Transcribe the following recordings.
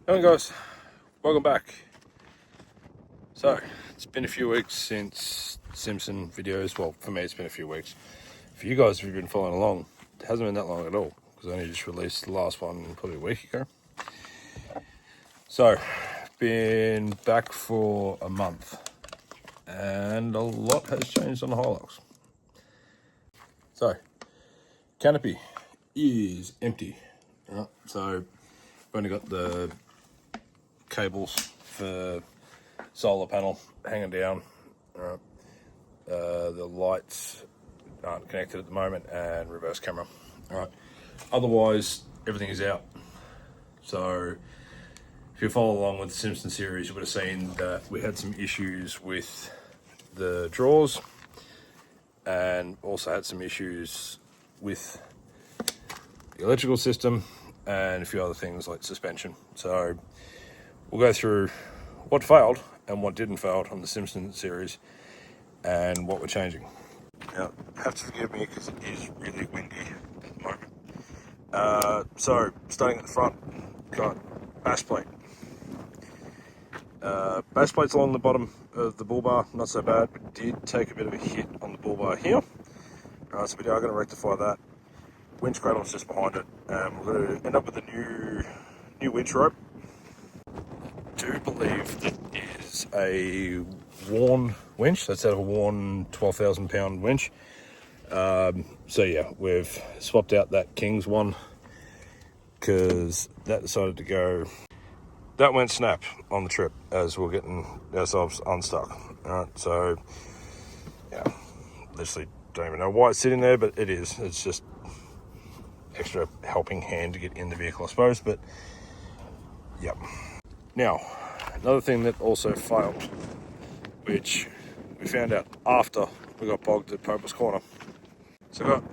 Hello guys, welcome back. So, it's been a few weeks since Simpson videos. Well, for me it's been a few weeks. For you guys, if you've been following along, it hasn't been that long at all, because I only just released the last one probably a week ago. So, been back for a month, and a lot has changed on the Hilux. So, canopy is empty. Right, so I've only got the cables for solar panel hanging down. The lights aren't connected at the moment, and reverse camera. All right. Otherwise, everything is out. So, if you follow along with the Simpson series, you would have seen that we had some issues with the drawers, and also had some issues with the electrical system, and a few other things like suspension. So, we'll go through what failed and what didn't fail on the Simpson series, and what we're changing. Now, have to forgive me because it is really windy at the moment. So, starting at the front, got bash plate. Bash plate's along the bottom of the bull bar, not so bad, but did take a bit of a hit on the bull bar here. So we are going to rectify that. Winch cradle's just behind it, and we're going to end up with a new winch rope. I do believe that is a worn winch. That's out of a worn 12,000 pound winch. So yeah, we've swapped out that King's one because that decided to go. That went snap on the trip as we're getting ourselves unstuck. Alright, so yeah, literally don't even know why it's sitting there, but it is. It's just extra helping hand to get in the vehicle, I suppose. But yep. Now, another thing that also failed, which we found out after we got bogged at Pope's Corner. So I got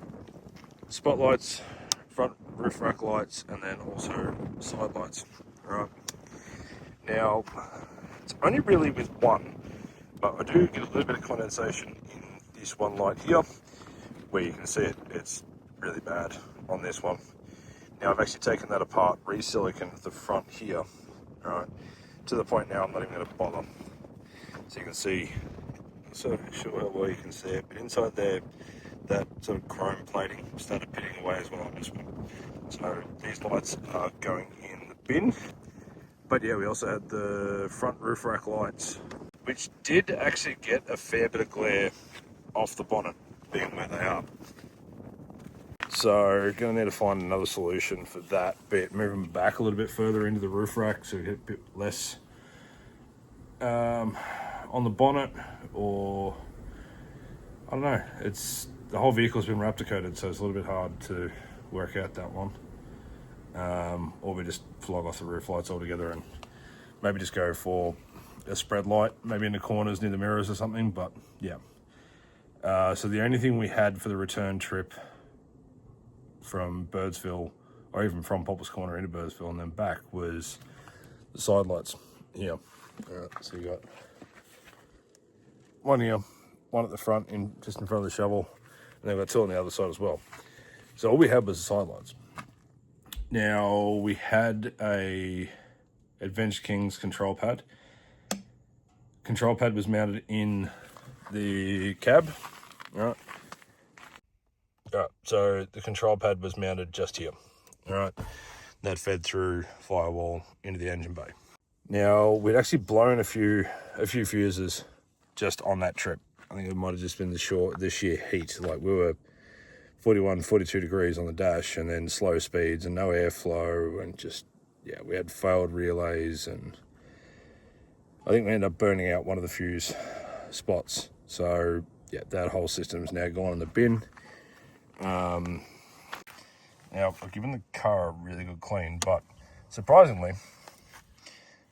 spotlights, front roof rack lights, and then also side lights. Right. Now, it's only really with one, but I do get a little bit of condensation in this one light here, where you can see it. It's really bad on this one. Now, I've actually taken that apart, re-siliconed the front here, right, to the point now I'm not even going to bother. So you can see, so sure how well you can see it, but inside there, that sort of chrome plating started pitting away as well on this one. So these lights are going in the bin. But yeah, we also had the front roof rack lights, which did actually get a fair bit of glare off the bonnet, being where they are. So going to need to find another solution for that bit, move them back a little bit further into the roof rack so we get a bit less on the bonnet, or I don't know. It's the whole vehicle's been Raptor coated, so it's a little bit hard to work out that one. Or we just flog off the roof lights altogether and maybe just go for a spread light, maybe in the corners near the mirrors or something. But yeah. So the only thing we had for the return trip from Birdsville, or even from Pope's Corner into Birdsville and then back, was the side lights here. Alright, so you got one here, one at the front, just in front of the shovel, and then we've got two on the other side as well. So all we had was the side lights. Now, we had a Adventure Kings control pad. Control pad was mounted in the cab, right? So the control pad was mounted just here, all right? That fed through firewall into the engine bay. Now, we'd actually blown a few fuses just on that trip. I think it might have just been the sheer heat. Like, we were 41, 42 degrees on the dash, and then slow speeds and no airflow, and just, yeah, we had failed relays, and I think we ended up burning out one of the fuse spots. So yeah, that whole system's now gone in the bin. Now, I've given the car a really good clean, but surprisingly,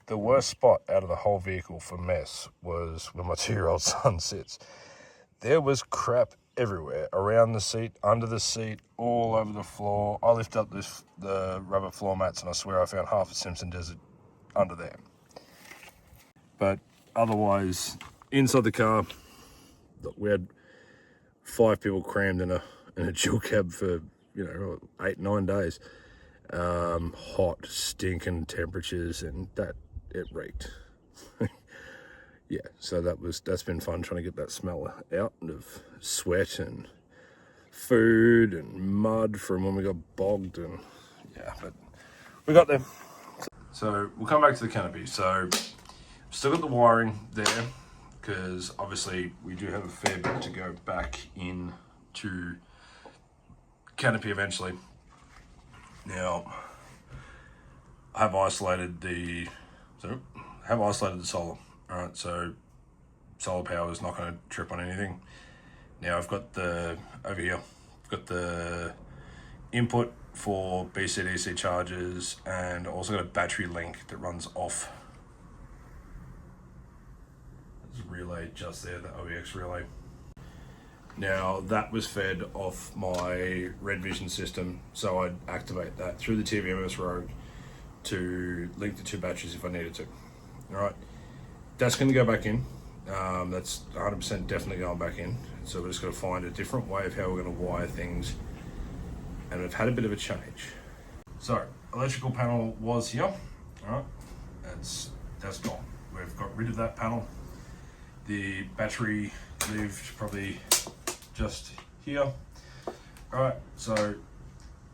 the worst spot out of the whole vehicle for mess was where my 2-year-old son sits. There was crap everywhere, around the seat, under the seat, all over the floor. I lift up the rubber floor mats, and I swear I found half a Simpson Desert under there. But otherwise, inside the car, we had 5 people crammed in a dual cab for 8-9 days. hot, stinking temperatures, and that it reeked. Yeah, so that's been fun trying to get that smell out of sweat and food and mud from when we got bogged, and yeah, but we got there. So we'll come back to the canopy. So still got the wiring there because obviously we do have a fair bit to go back in to canopy eventually. Now I have isolated the solar. All right, so solar power is not going to trip on anything. Now I've got over here, I've got the input for BCDC chargers, and also got a battery link that runs off. There's a relay just there, the OEX relay. Now that was fed off my Red Vision system, so I'd activate that through the TVMS Rogue to link the two batteries if I needed to. All right, that's going to go back in. That's 100% definitely going back in. So we're just going to find a different way of how we're going to wire things, and we've had a bit of a change. So electrical panel was here. All right, that's gone. We've got rid of that panel. The battery lived probably just here. All right, so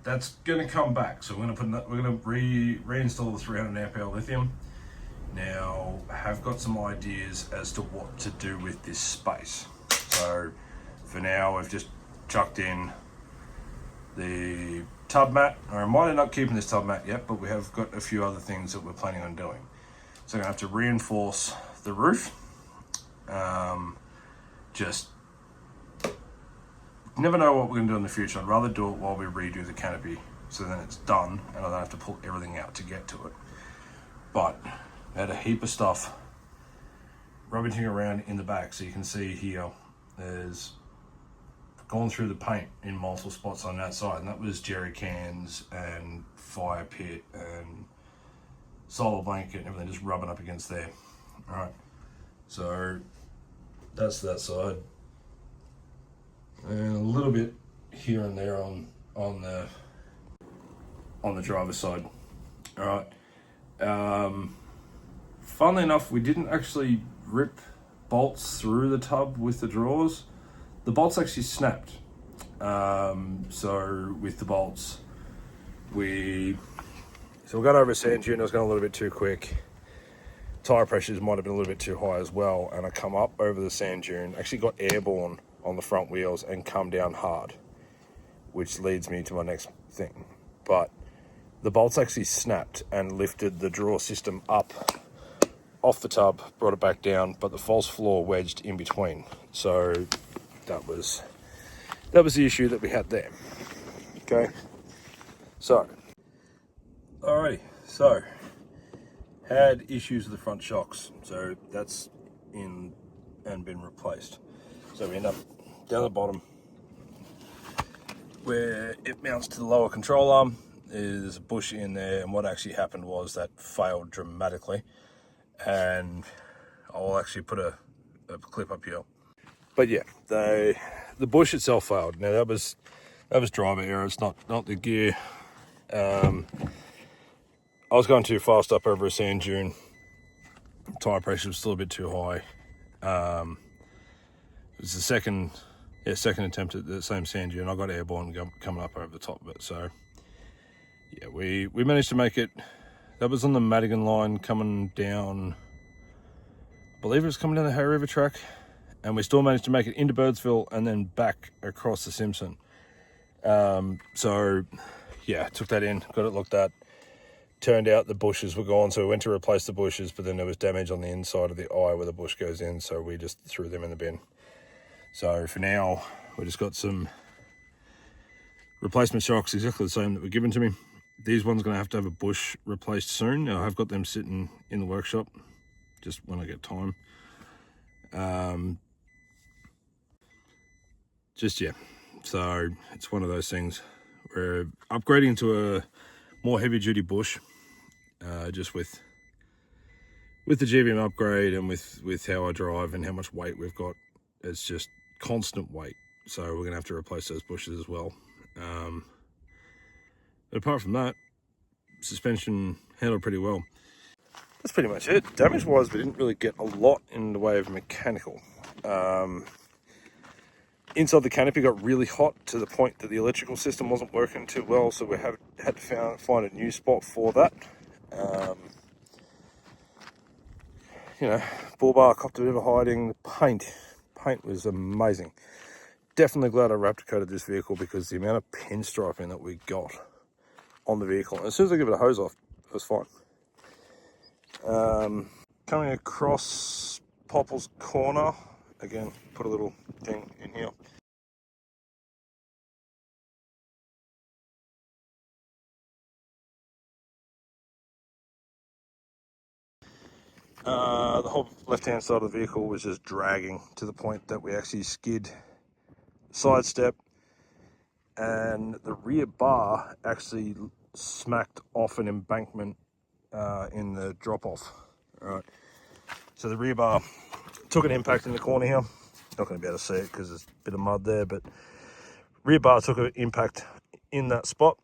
that's going to come back. So we're going to reinstall the 300 amp hour lithium. Now I have got some ideas as to what to do with this space. So for now, we've just chucked in the tub mat, or I might end up keeping this tub mat yet, but we have got a few other things that we're planning on doing. So I'm gonna have to reinforce the roof. Just never know what we're gonna do in the future. I'd rather do it while we redo the canopy, so then it's done and I don't have to pull everything out to get to it. But I had a heap of stuff rummaging around in the back, so you can see here there's gone through the paint in multiple spots on that side, and that was jerry cans and fire pit and solar blanket and everything just rubbing up against there. All right, so that's that side, and a little bit here and there on the driver's side. All right. Funnily enough, we didn't actually rip bolts through the tub with the drawers. The bolts actually snapped. So with the bolts, we got over a sand dune. I was going a little bit too quick. Tire pressures might have been a little bit too high as well, and I come up over the sand dune. Actually got airborne on the front wheels and come down hard, which leads me to my next thing. But the bolts actually snapped and lifted the drawer system up off the tub, brought it back down, but the false floor wedged in between. So that was the issue that we had there. Okay, so alrighty, so had issues with the front shocks, so that's in and been replaced. So we end up down the bottom where it mounts to the lower control arm. There's a bush in there, and what actually happened was that failed dramatically, and I'll actually put a clip up here. But yeah, the bush itself failed. Now that was driver error. It's not the gear. I was going too fast up over a sand dune. Tire pressure was still a bit too high. It was the second attempt at the same sand dune. I got airborne coming up over the top of it. So yeah, we managed to make it. That was on the Madigan line coming down, I believe it was coming down the Hay River track, and we still managed to make it into Birdsville and then back across the Simpson. So yeah, took that in, got it looked at. Turned out the bushes were gone, so we went to replace the bushes, but then there was damage on the inside of the eye where the bush goes in, so we just threw them in the bin. So for now, we just got some replacement shocks, exactly the same that were given to me. These ones are going to have a bush replaced soon. Now I've got them sitting in the workshop just when I get time. Yeah, so it's one of those things. We're upgrading to a more heavy duty bush, just with the GVM upgrade and with how I drive and how much weight we've got. It's just constant weight, so we're gonna have to replace those bushes as well. But apart from that, suspension handled pretty well. That's pretty much it. Damage-wise, we didn't really get a lot in the way of mechanical. Inside the canopy got really hot to the point that the electrical system wasn't working too well, so we had to find a new spot for that. You know, bull bar copped a bit of a hiding. The paint was amazing. Definitely glad I Raptor coated this vehicle, because the amount of pinstriping that we got on the vehicle, and as soon as I give it a hose off, it was fine. Coming across Popple's Corner, again, put a little thing in here. The whole left-hand side of the vehicle was just dragging to the point that we actually skid, sidestep, and the rear bar actually smacked off an embankment in the drop-off. All right, so the rear bar took an impact in the corner here. Not going to be able to see it because there's a bit of mud there, but rear bar took an impact in that spot.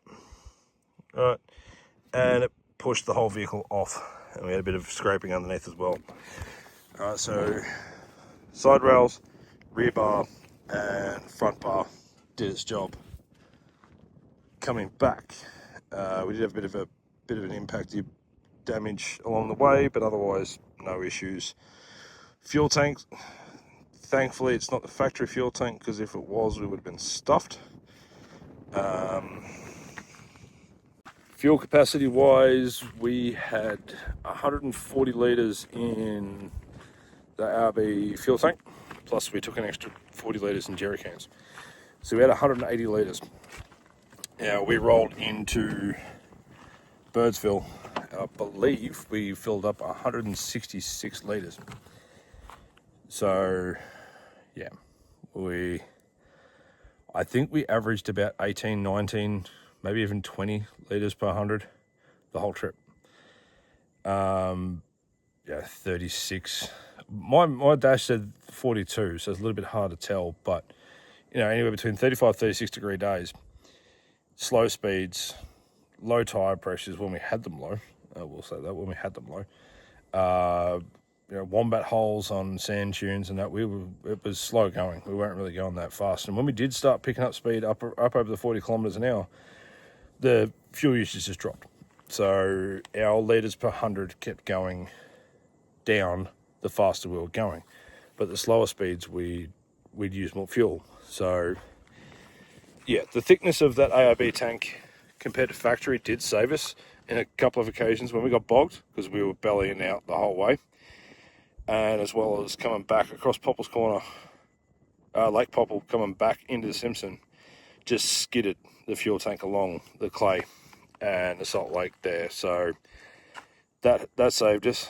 All right, and it pushed the whole vehicle off, and we had a bit of scraping underneath as well. All right, so side rails, rear bar, and front bar did its job. Coming back, we did have a bit of an impact damage along the way, but otherwise no issues. Fuel tank, thankfully it's not the factory fuel tank, because if it was, we would have been stuffed. Fuel capacity wise, we had 140 litres in the RB fuel tank, plus we took an extra 40 litres in jerry cans. So we had 180 litres. Now we rolled into Birdsville, I believe we filled up 166 litres. So yeah, I think we averaged about 18, 19, maybe even 20 litres per 100 the whole trip. Yeah, 36. My dash said 42, so it's a little bit hard to tell, but you know, anywhere between 35, 36 degree days, slow speeds, low tire pressures when we had them low. We'll say that when we had them low. You know, wombat holes on sand dunes and that, it was slow going. We weren't really going that fast. And when we did start picking up speed up over the 40 kilometers an hour, the fuel usage just dropped. So our litres per 100 kept going down the faster we were going. But the slower speeds, we'd use more fuel. So yeah, the thickness of that ARB tank compared to factory did save us in a couple of occasions when we got bogged, because we were bellying out the whole way. And as well as coming back across Popple's Corner, Lake Popple, coming back into the Simpson, just skidded the fuel tank along the clay and the salt lake there. So that saved us.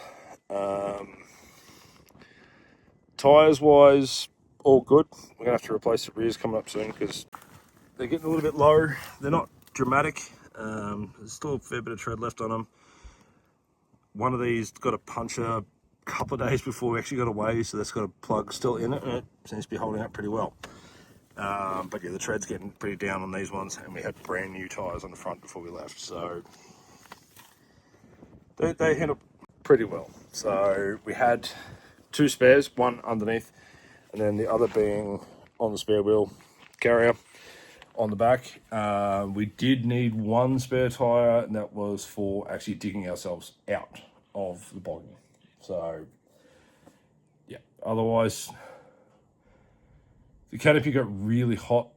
Tyres wise, all good. We're gonna have to replace the rears coming up soon, because they're getting a little bit low. They're not dramatic. There's still a fair bit of tread left on them. One of these got a puncture a couple of days before we actually got away, so that's got a plug still in it, and it seems to be holding up pretty well. But yeah, the tread's getting pretty down on these ones, and we had brand new tyres on the front before we left, so they handle pretty well. So we had two spares, one underneath, and then the other being on the spare wheel carrier on the back. We did need one spare tyre, and that was for actually digging ourselves out of the bogging. So yeah, otherwise the canopy got really hot.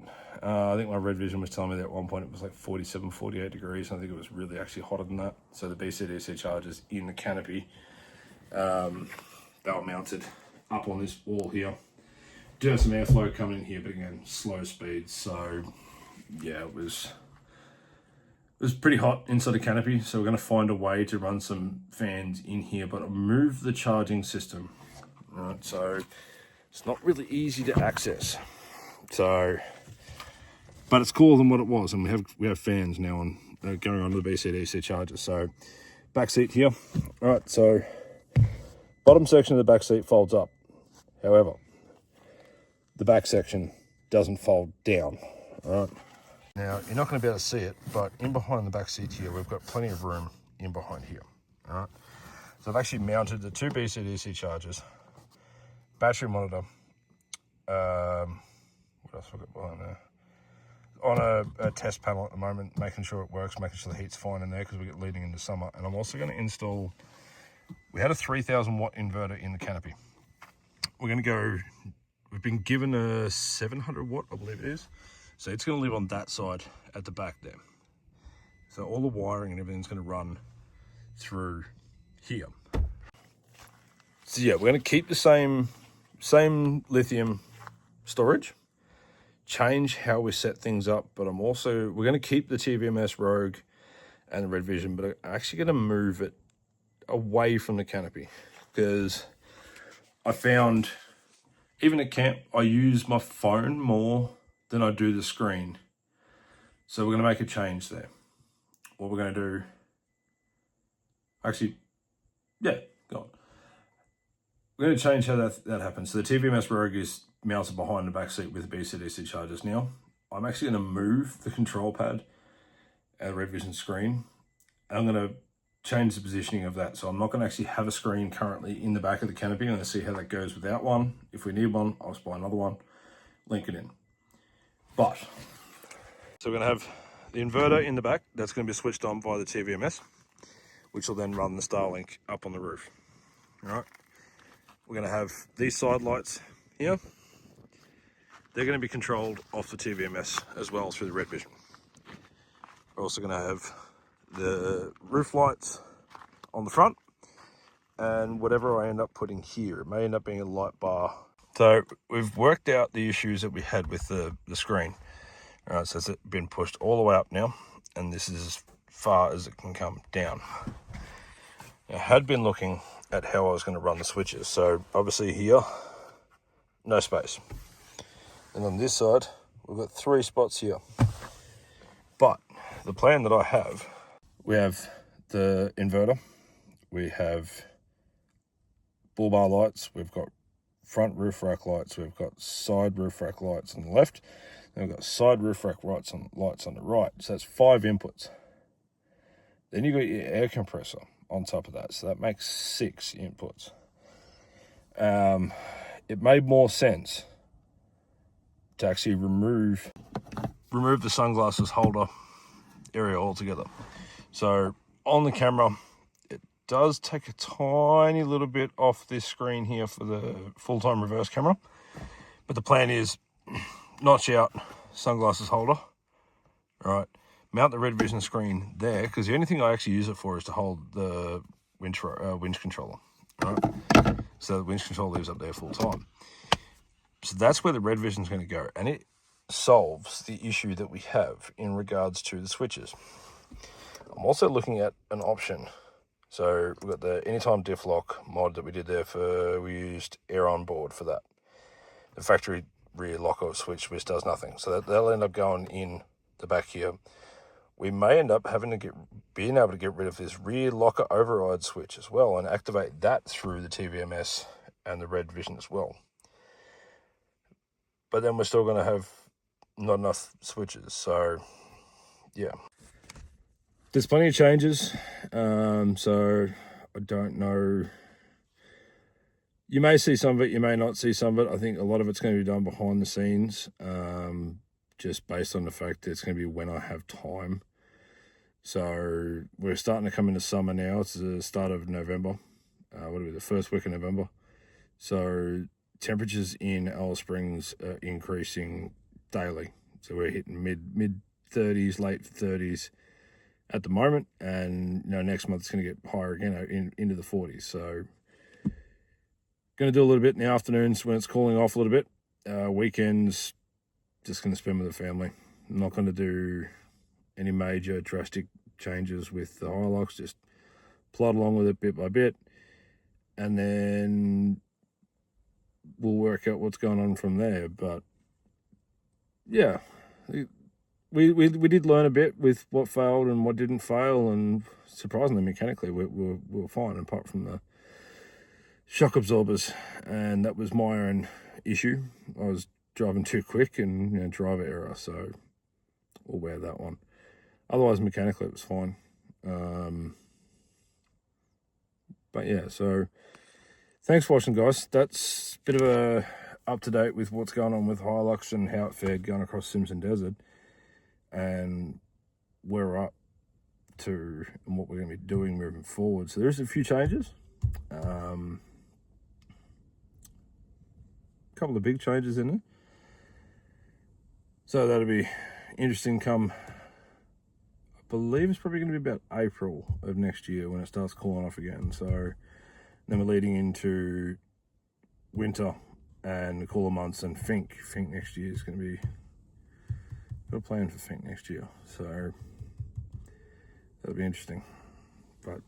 I think my Red Vision was telling me that at one point it was like 47, 48 degrees. I think it was really actually hotter than that. So the BCDC chargers in the canopy, they were mounted up on this wall here. Do have some airflow coming in here, but again, slow speeds. So yeah, it was pretty hot inside the canopy. So we're going to find a way to run some fans in here, but move the charging system. Right, so it's not really easy to access. So, but it's cooler than what it was, and we have fans now on going onto the BCDC charger. So, back seat here. All right, so bottom section of the back seat folds up. However, the back section doesn't fold down. All right. Now, you're not going to be able to see it, but in behind the back seat here, we've got plenty of room in behind here. All right. So I've actually mounted the two BCDC chargers, battery monitor, what else have I got behind there? On a test panel at the moment, making sure it works, making sure the heat's fine in there because we get leading into summer. And I'm also going to install, we had a 3,000 watt inverter in the canopy. We're going to go, we've been given a 700 watt, I believe it is. So it's going to live on that side at the back there. So all the wiring and everything's going to run through here. So yeah, we're going to keep the same lithium storage, change how we set things up, but we're going to keep the TVMS Rogue and the Red Vision, but I'm actually going to move it away from the canopy because I found even at camp, I use my phone more than I do the screen. So we're going to make a change there. What we're going to do, actually, yeah, go on. We're going to change how that happens. So the TVMS Rogue is mounted behind the back seat with the BCDC chargers. Now, I'm actually going to move the control pad and the Red Vision screen. And I'm going to change the positioning of that. So I'm not going to actually have a screen currently in the back of the canopy. I'm going to see how that goes without one. If we need one, I'll just buy another one, link it in. But, so we're going to have the inverter in the back. That's going to be switched on via the TVMS, which will then run the Starlink up on the roof. All right. We're going to have these side lights here. They're going to be controlled off the TVMS as well through the Red Vision. We're also going to have the roof lights on the front and whatever I end up putting here. It may end up being a light bar. So we've worked out the issues that we had with the screen. All right, so it's been pushed all the way up now, and this is as far as it can come down. I had been looking at how I was going to run the switches. So obviously here, no space. And on this side, we've got 3 spots here. But the plan that I have, we have the inverter, we have bull bar lights, we've got front roof rack lights, we've got side roof rack lights on the left, and we've got side roof rack lights on the right. So that's 5 inputs. Then you've got your air compressor on top of that, so that makes 6 inputs. It made more sense to actually remove the sunglasses holder area altogether. So on the camera, it does take a tiny little bit off this screen here for the full-time reverse camera, but the plan is notch out sunglasses holder, all right, mount the Red Vision screen there, because the only thing I actually use it for is to hold the winch controller, all right? So the winch controller lives up there full time. So that's where the Red Vision is going to go, and it solves the issue that we have in regards to the switches. I'm also looking at an option. So we've got the Anytime Diff Lock mod that we did there we used air on board for that. The factory rear locker switch, which does nothing. So that'll end up going in the back here. We may end up being able to get rid of this rear locker override switch as well and activate that through the TVMS and the Red Vision as well. But then we're still going to have not enough switches. So, yeah. There's plenty of changes. So, I don't know. You may see some of it, you may not see some of it. I think a lot of it's going to be done behind the scenes, just based on the fact that it's going to be when I have time. So, we're starting to come into summer now. It's the start of November. The first week of November. So, temperatures in Alice Springs are increasing daily. So we're hitting mid 30s, late 30s at the moment, and next month it's going to get higher again into the 40s. So going to do a little bit in the afternoons when it's cooling off a little bit. Weekends, just going to spend with the family. I'm not going to do any major drastic changes with the Hilux. Just plod along with it bit by bit, and then we'll work out what's going on from there. But yeah, we did learn a bit with what failed and what didn't fail, and surprisingly mechanically we were fine apart from the shock absorbers, and that was my own issue. I was driving too quick and driver error. So we'll wear that one. Otherwise, mechanically, it was fine. But yeah, so thanks for watching, guys. That's a bit of a up-to-date with what's going on with Hilux and how it fared going across Simpson Desert, and where we're up to and what we're going to be doing moving forward. So there's a few changes. A couple of big changes in it. So that'll be interesting come, I believe it's probably going to be about April of next year when it starts cooling off again. So then we're leading into winter and the cooler months, and Fink next year is going to be, got a plan for Fink next year. So that'll be interesting. But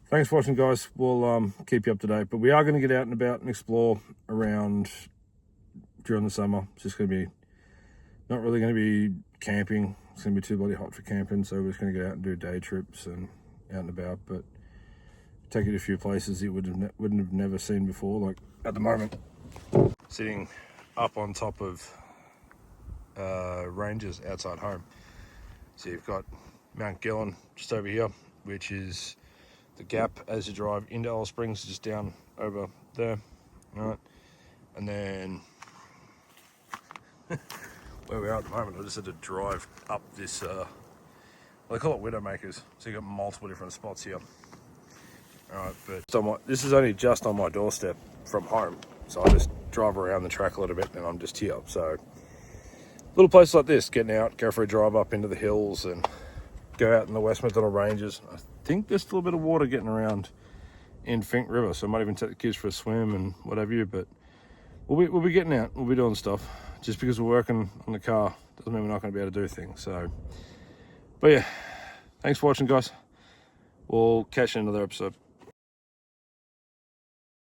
thanks for watching, guys. We'll keep you up to date. But we are going to get out and about and explore around during the summer. It's just going to be, not really going to be camping. It's going to be too bloody hot for camping, so we're just going to get out and do day trips and out and about. But take it to a few places you wouldn't have never seen before. Like at the moment, sitting up on top of ranges outside home. So you've got Mount Gillen just over here, which is the gap as you drive into Alice Springs, just down over there, right? And then where we are at the moment, I just had to drive up this, they call it Widowmakers, so you've got multiple different spots here. Alright, but this is only just on my doorstep from home, so I just drive around the track a little bit and I'm just here. So little places like this, getting out, go for a drive up into the hills and go out in the West McDonald Ranges. I think there's still a bit of water getting around in Fink River, so I might even take the kids for a swim and whatever you, but we'll be getting out, we'll be doing stuff. Just because we're working on the car doesn't mean we're not going to be able to do things. So, but yeah, thanks for watching, guys. We'll catch you in another episode.